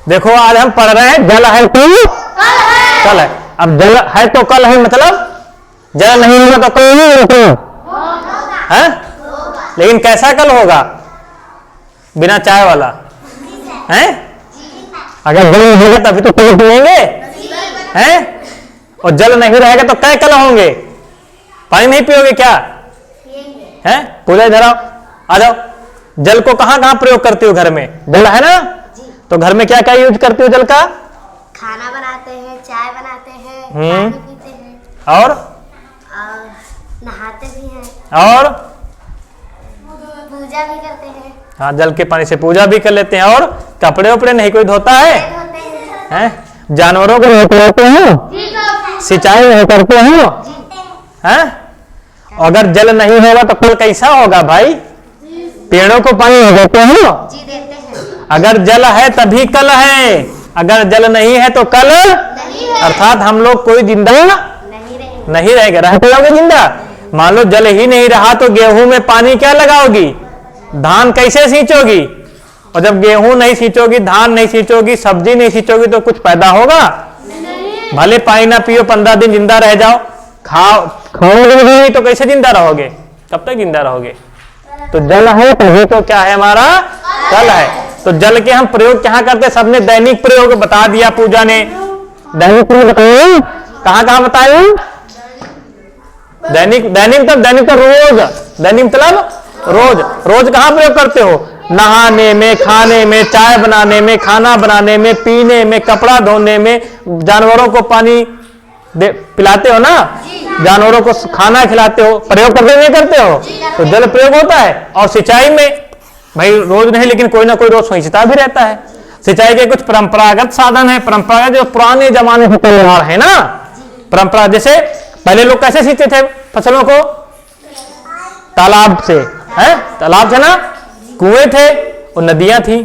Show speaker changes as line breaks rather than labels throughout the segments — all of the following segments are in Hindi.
देखो आज हम पढ़ रहे हैं जल है तो कल है। अब जल है तो कल है, मतलब जल नहीं होगा तो कल नहीं होगा है। लेकिन कैसा कल होगा? बिना चाय वाला है। अगर जल नहीं होगा तभी तो कल पिएंगे हैं, और जल नहीं रहेगा तो कै कल होंगे? पानी नहीं पियोगे क्या है? पूजा इधर आओ, आ जाओ। जल को कहां कहां प्रयोग करते हो? घर में जल है ना, तो घर में क्या क्या यूज करते हो जल का?
खाना बनाते हैं, चाय बनाते हैं, पानी पीते हैं
और
नहाते भी हैं
और
पूजा भी करते हैं।
हाँ, जल के पानी से पूजा भी कर लेते हैं। और कपड़े उपड़े नहीं कोई धोता है हैं? जानवरों को धोते हैं, सिंचाई नहीं करते हैं। अगर जल नहीं होगा तो कल कैसा होगा भाई? पेड़ों को पानी देते हैं
जी, देते हैं।
अगर जल है तभी कल है, अगर जल नहीं है तो कल
नहीं है।
अर्थात हम लोग कोई जिंदा नहीं रहेगा। रह पाओगे जिंदा? मान लो जल ही नहीं रहा तो गेहूं में पानी क्या लगाओगी? धान कैसे सींचोगी? और जब गेहूं नहीं सींचोगी, धान नहीं सींचोगी, सब्जी नहीं सींचोगी तो कुछ पैदा होगा? भले पानी ना पियो, 15 दिन जिंदा रह जाओ, खाओगे नहीं तो कैसे जिंदा रहोगे? कब तक जिंदा रहोगे? तो जल है तभी तो क्या है हमारा? कल है। तो जल के हम प्रयोग क्या करते? सबने दैनिक प्रयोग बता दिया, पूजा ने दैनिक प्रयोग बताया। कहां कहां बताया? दैनिक तो रोज, दैनिक मतलब रोज। रोज कहां प्रयोग करते हो? नहाने में, खाने में, चाय बनाने में, खाना बनाने में, पीने में, कपड़ा धोने में, जानवरों को पानी पिलाते हो ना, जानवरों को खाना खिलाते हो, प्रयोग करते नहीं करते हो? तो जल प्रयोग होता है। और सिंचाई में भाई रोज नहीं लेकिन कोई ना कोई रोज सींचता भी रहता है। सिंचाई के कुछ परंपरागत साधन है, परंपरागत जो पुराने जमाने से चल रहा है ना, परंपरा। जैसे पहले लोग कैसे सींचते थे फसलों को? तालाब से है, तालाब से ना, कुएं थे और नदियां थी।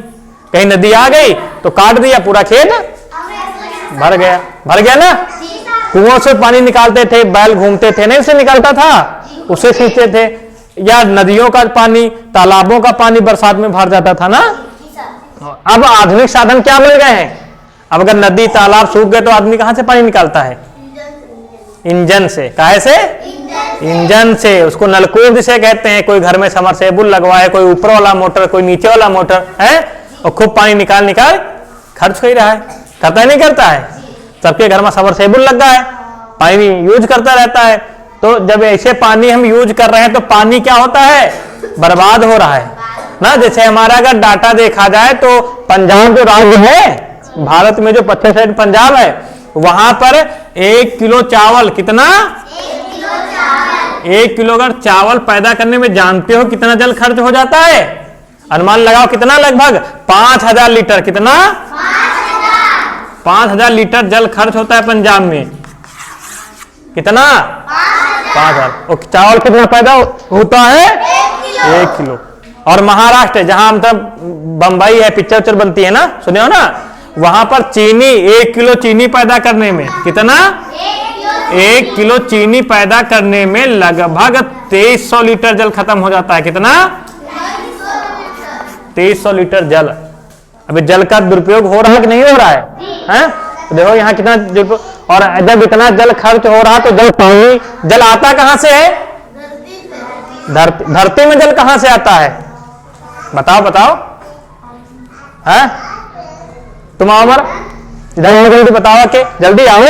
कहीं नदी आ गई तो काट दिया, पूरा खेत भर गया ना। कुओं से पानी निकालते थे, बैल घूमते थे, नहीं उससे निकलता था, उसे सींचते थे। या नदियों का पानी, तालाबों का पानी बरसात में भर जाता था ना। अब आधुनिक साधन क्या मिल गए हैं? अब अगर नदी तालाब सूख गए तो आदमी कहां से पानी निकालता है? इंजन से। काहे से? इंजन से। उसको नलकूप जिसे कहते हैं। कोई घर में समरसेबुल लगवाए, कोई ऊपर वाला मोटर, कोई नीचे वाला मोटर है, और खूब पानी निकाल खर्च हो ही रहा है। करता है नहीं करता है? सबके घर में समरसेबुल लगा है, पानी यूज करता रहता है। तो जब ऐसे पानी हम यूज कर रहे हैं तो पानी क्या होता है? बर्बाद हो रहा है ना। जैसे हमारा अगर डाटा देखा जाए तो पंजाब जो राज्य है भारत में, जो पश्चिम साइड पंजाब है, वहां पर 1 किलो चावल, कितना? 1 किलो अगर चावल पैदा करने में जानते हो कितना जल खर्च हो जाता है? अनुमान लगाओ कितना? लगभग 5000 लीटर। कितना? 5000 लीटर जल खर्च होता है पंजाब में। कितना? 5000। और चावल कितना पैदा होता है? 1 किलो। और महाराष्ट्र, जहां मतलब बंबई है, पिक्चर बनती है ना, सुने हो ना, वहां पर चीनी, 1 किलो चीनी पैदा करने में कितना? 1 किलो चीनी पैदा करने में लगभग 2300 लीटर जल खत्म हो जाता है। कितना? 2300 लीटर जल। अभी जल का दुरुपयोग हो रहा है कि नहीं हो रहा है? हैं? तो देखो यहाँ कितना। और जब इतना जल खर्च हो रहा तो जल आता कहां से है? धरती में जल कहां से आता है? बताओ है? तुम आओ मर इधर, जल्दी बताओ कि जल्दी आओ,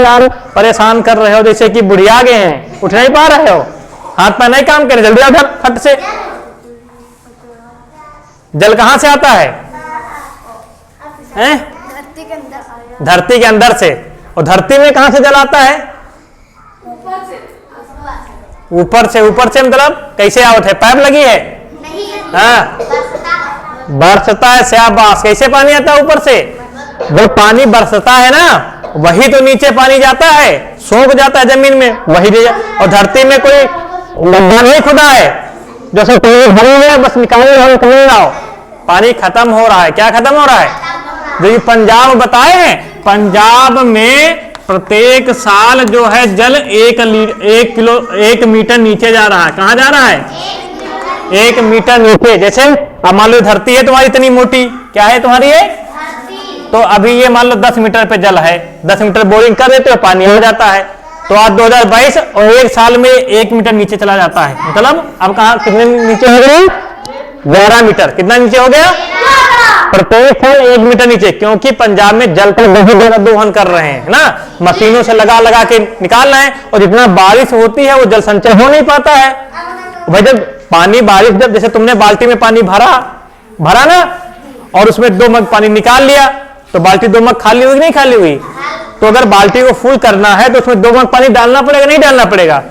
यार परेशान कर रहे हो, जैसे कि बुढ़िया गए हैं, उठ नहीं पा रहे हो, हाथ पैर नहीं काम करे, जल्दी आओ फट से। जल कहां से आता है? धरती के अंदर से। और धरती में कहां से जल आता है? ऊपर से। ऊपर से मतलब कैसे आवत है? पाइप लगी है? हाँ, बरसता है। शाबाश। कैसे पानी आता है ऊपर से? जब पानी बरसता है ना, वही तो नीचे पानी जाता है, सूख जाता है जमीन में, वही। और धरती में कोई गड्ढा नहीं खुदा है जैसे पानी भरी है, बस निकाल आओ, पानी खत्म हो रहा है। क्या खत्म हो रहा है? जो पंजाब बताए हैं, पंजाब में प्रत्येक साल जो है जल 1 मीटर नीचे जा रहा है। कहां जा रहा है? 1 मीटर नीचे। जैसे अब मान लो धरती है तुम्हारी इतनी मोटी, क्या है तुम्हारी ये? तो अभी ये मान लो 10 मीटर पे जल है, 10 मीटर बोरिंग कर देते हो, पानी आ जाता है। तो आज 2022 और 1 साल में 1 मीटर नीचे चला जाता है। मतलब अब कहा कितने नीचे हो गए? 11 मीटर। कितना नीचे हो गया? प्रत्येक साल 1 मीटर नीचे, क्योंकि पंजाब में जल का बहुत ज्यादा दोहन कर रहे हैं ना, मशीनों से लगा लगा के निकाल रहे हैं, और जितना बारिश होती है वो जल संचय हो नहीं पाता है। भाई जब पानी बारिश, जब जैसे तुमने बाल्टी में पानी भरा ना, और उसमें 2 मग पानी निकाल लिया, तो बाल्टी 2 मग खाली हुई नहीं खाली हुई? तो अगर बाल्टी को फुल करना है तो उसमें 2 मग पानी डालना पड़ेगा नहीं डालना पड़ेगा?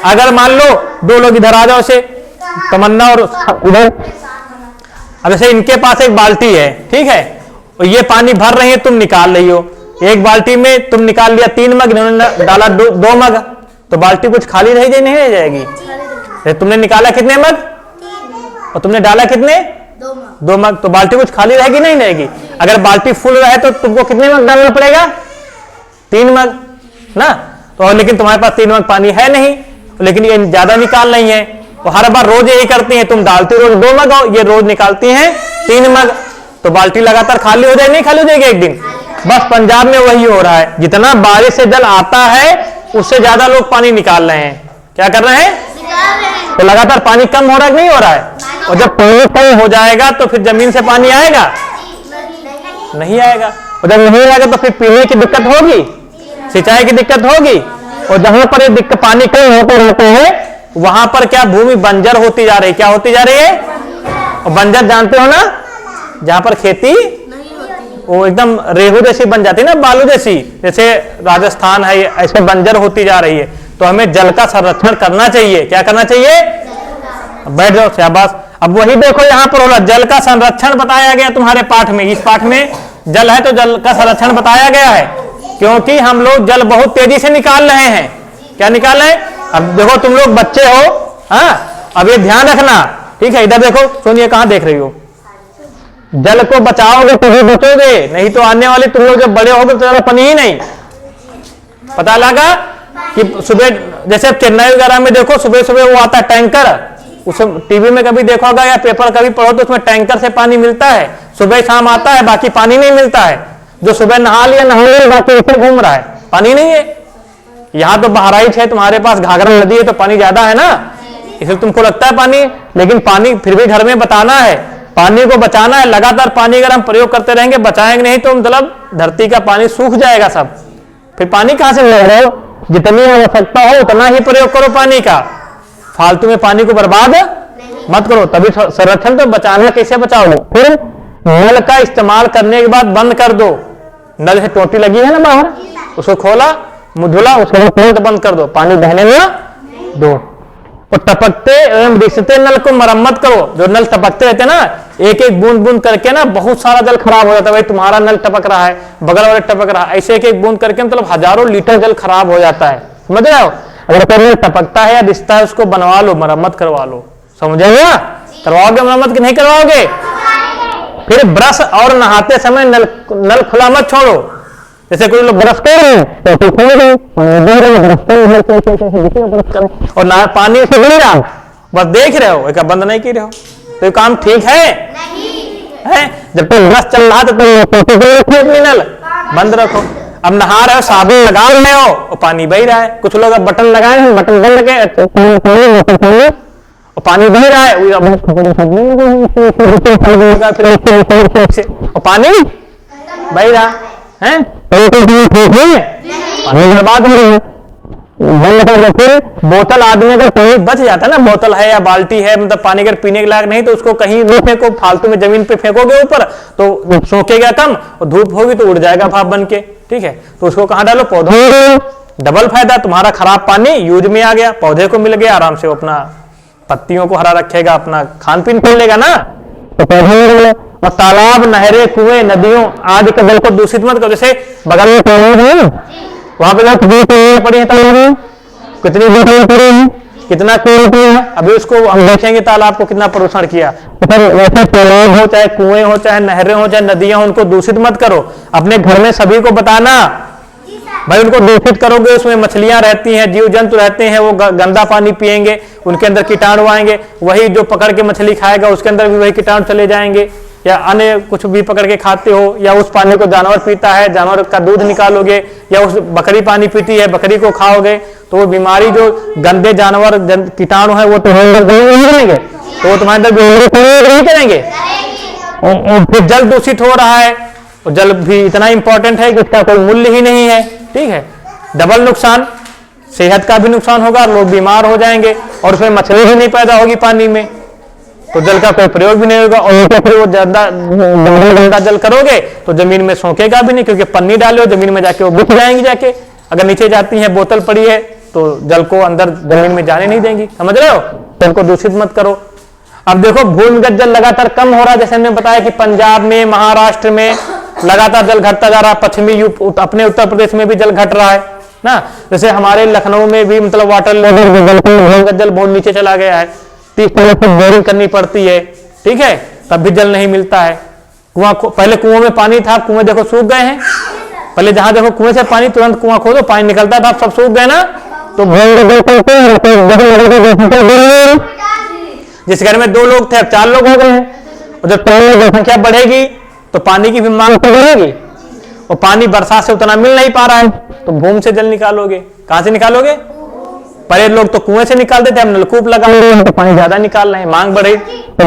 अगर मान लो 2 लोग इधर आ जाओ, से तमन्ना और उधर, अब जैसे इनके पास एक बाल्टी है, ठीक है, और ये पानी भर रही है, तुम निकाल रही हो, एक बाल्टी में तुम निकाल लिया 3 मग, इन्होंने डाला 2 मग, तो बाल्टी कुछ खाली रह जाएगी नहीं रह जाएगी? तुमने निकाला कितने मग और तुमने डाला कितने? 2 मग, तो बाल्टी कुछ खाली रहेगी नहीं रहेगी? अगर बाल्टी फुल रहे तो तुमको कितने मग डालना पड़ेगा? 3 मग ना। तो लेकिन तुम्हारे पास 3 मग पानी है नहीं, लेकिन ये ज्यादा निकाल रही है, तो हर बार रोज यही करती हैं, तुम डालती रोज 2 मग हो, ये रोज निकालती हैं 3 मग, तो बाल्टी लगातार खाली हो जाएगी नहीं खाली हो जाएगी एक दिन? बस पंजाब में वही हो रहा है, जितना बारिश से जल आता है उससे ज्यादा लोग पानी निकाल रहे हैं। क्या कर रहे हैं? तो लगातार पानी कम हो रहा है नहीं हो रहा है? और जब पानी कम हो जाएगा तो फिर जमीन से पानी आएगा? नहीं आएगा। और जब नहीं आएगा तो फिर पीने की दिक्कत होगी, सिंचाई की दिक्कत होगी, और जहां पर ये दिक्कत पानी कम होते रहते हैं वहां पर क्या भूमि बंजर होती जा रही, क्या होती जा रही है? और बंजर जानते हो ना, जहां पर खेती वो एकदम रेहू जैसी बन जाती है ना, बालू जैसी, जैसे राजस्थान है, ऐसे बंजर होती जा रही है। तो हमें जल का संरक्षण करना चाहिए। क्या करना चाहिए? बैठ जाओ, शाबाश। अब वही देखो यहाँ पर हो रहा, जल का संरक्षण बताया गया तुम्हारे पाठ में। इस पाठ में जल है तो जल का संरक्षण बताया गया है, क्योंकि हम लोग जल बहुत तेजी से निकाल रहे हैं। क्या निकाल रहे हैं? अब देखो तुम लोग बच्चे हो, हाँ, अब ये ध्यान रखना, ठीक है? इधर देखो, सोनिया कहाँ देख रही हो? जल को बचाओगे तभी बचोगे, नहीं तो आने वाले तुम लोग जब बड़े होगे तो पानी ही नहीं। पता लगा कि सुबह जैसे चेन्नई वगैरह में देखो, सुबह सुबह वो आता है टैंकर, उस टीवी में कभी देखा होगा या पेपर कभी पढ़ो तो उसमें टैंकर से पानी मिलता है, सुबह शाम आता है, बाकी पानी नहीं मिलता है। जो सुबह नहा लिया नहा लिया, बाकी ऐसे घूम रहा है, पानी नहीं है। यहाँ तो बहराइच है, तुम्हारे पास घाघरा नदी है तो पानी ज्यादा है ना, इसलिए तुमको लगता है पानी, लेकिन पानी फिर भी घर में बताना है, पानी को बचाना है। लगातार पानी अगर हम प्रयोग करते रहेंगे, बचाएंगे नहीं तो मतलब धरती का पानी सूख जाएगा सब, फिर पानी कहां से ले रहे हो? जितनी आवश्यकता हो उतना ही प्रयोग करो पानी का, फालतू में पानी को बर्बाद मत करो। तभी संरक्षण तो बचाना, कैसे बचाओगे? फिर नल का इस्तेमाल करने के बाद बंद कर दो। नल से टोटी लगी है ना बाहर, उसको खोला, मुंह धुला, उसको बंद कर दो, पानी बहने ना दो। और टपकते एवं रिसते नल को मरम्मत करो। जो नल टपकते रहते ना, एक एक बूंद बूंद करके ना बहुत सारा जल खराब हो जाता है। भाई तुम्हारा नल टपक रहा है, बगल वाले टपक रहा है, ऐसे एक एक बूंद करके मतलब हजारों लीटर जल खराब हो जाता है। समझ रहे हो? अगर कोई नल टपकता है या रिश्ता है, उसको बनवा लो, मरम्मत करवा लो। समझेगा? करवाओगे मरम्मत कि नहीं करवाओगे? फिर ब्रश और नहाते समय नल खुला मत छोड़ो। जैसे कोई लोग ब्रश कर रहे हैं तो खोल दो, और ना पानी से गिर रहा, बस देख रहे हो, एक बंद नहीं की रहे हो, तो ये काम ठीक है? है? जब तक ब्रश चल रहा तो तुम नल बंद रखो। अब नहा रहे हो, साबुन लगा रहे हो और पानी बह रहा है। कुछ लोग अब बटन लगाए हैं, बटन बंद के और पानी बह रहा है, और पानी बह रहा है, पानी बर्बाद हो रही है। बंद कर दो। फिर बोतल आदमी अगर कहीं बच जाता है ना, बोतल है या बाल्टी है, मतलब पानी अगर पीने के लायक नहीं तो उसको कहीं नहीं फेंको, फालतू में जमीन पे फेंकोगे ऊपर तो सोखेगा कम, और धूप होगी तो उड़ जाएगा भाप बन के, ठीक है? तो उसको कहाँ डालो? पौधों में। डबल फायदा, तुम्हारा खराब पानी यूज में आ गया, पौधे को मिल गया, आराम से वो अपना पत्तियों को हरा रखेगा, अपना खान पीन कर लेगा ना, तो पौधे। और तालाब, नहरें, कुएं, नदियों आदि के जल को दूषित मत करो। जैसे बगल में तालाब है, वहां पे पड़ी है तालाब में, कितनी बोतलें पड़ी हैं, कितना कुएं है, अभी उसको हम देखेंगे तालाब को कितना प्रदूषण किया। तो फिर वैसे तालाब हो, चाहे कुएं हो, चाहे नहरें हो, चाहे नदियां, उनको दूषित मत करो। अपने घर में सभी को बताना, भाई उनको दूषित करोगे उसमें मछलियां रहती हैं, जीव जंतु रहते हैं, वो गंदा पानी पिएंगे, उनके अंदर कीटाणु आएंगे, वही जो पकड़ के मछली खाएगा उसके अंदर भी वही कीटाणु चले जाएंगे, या अन्य कुछ भी पकड़ के खाते हो, या उस पानी को जानवर पीता है, जानवर का दूध निकालोगे, या उस बकरी पानी पीती है, बकरी को खाओगे, तो वो बीमारी जो गंदे जानवर कीटाणु है वो तो करेंगे, तो वो तुम्हारे अंदर नहीं करेंगे। और फिर जल दूषित हो रहा है, और जल भी इतना इंपॉर्टेंट है कि उसका कोई मूल्य ही नहीं है। ठीक है, डबल नुकसान, सेहत का भी नुकसान होगा, लोग बीमार हो जाएंगे, और उसमें मछली ही नहीं पैदा होगी पानी में, तो जल का कोई प्रयोग भी नहीं होगा। और फिर वो गंदा जल करोगे तो जमीन में सोखेगा भी नहीं, क्योंकि पन्नी डालो जमीन में जाके वो बिक जाएंगी, जाके अगर नीचे जाती है, बोतल पड़ी है तो जल को अंदर जमीन में जाने नहीं देंगी। समझ रहे हो, तो उनको दूषित मत करो। अब देखो भूमिगत जल लगातार कम हो रहा है, जैसे हमने बताया कि पंजाब में, महाराष्ट्र में लगातार जल घटता जा रहा है, पश्चिमी अपने उत्तर प्रदेश में भी जल घट रहा है ना। जैसे हमारे लखनऊ में भी मतलब वाटर लेवल भूमिगत जल बहुत नीचे चला गया है, 30 तरह से बोरिंग करनी पड़ती है। ठीक है, तब भी जल नहीं मिलता है। कुआं, पहले कुओं में पानी था, कुएं देखो सूख गए हैं। पहले जहां देखो कुएं से पानी तुरंत कुआं खोदो पानी निकलता था, अब सब सूख गए ना। तो जिस घर में 2 लोग थे अब 4 लोग हो गए हैं, और जब जनसंख्या बढ़ेगी तो पानी की भी मांग तो बढ़ेगी, और पानी बरसात से उतना मिल नहीं पा रहा है, तो भूमि से जल निकालोगे। कहां से निकालोगे? पहले लोग तो कुएं से निकालते थे, अब नलकूप लगा रहे हैं तो पानी ज्यादा निकाल रहे हैं, मांग बढ़े तो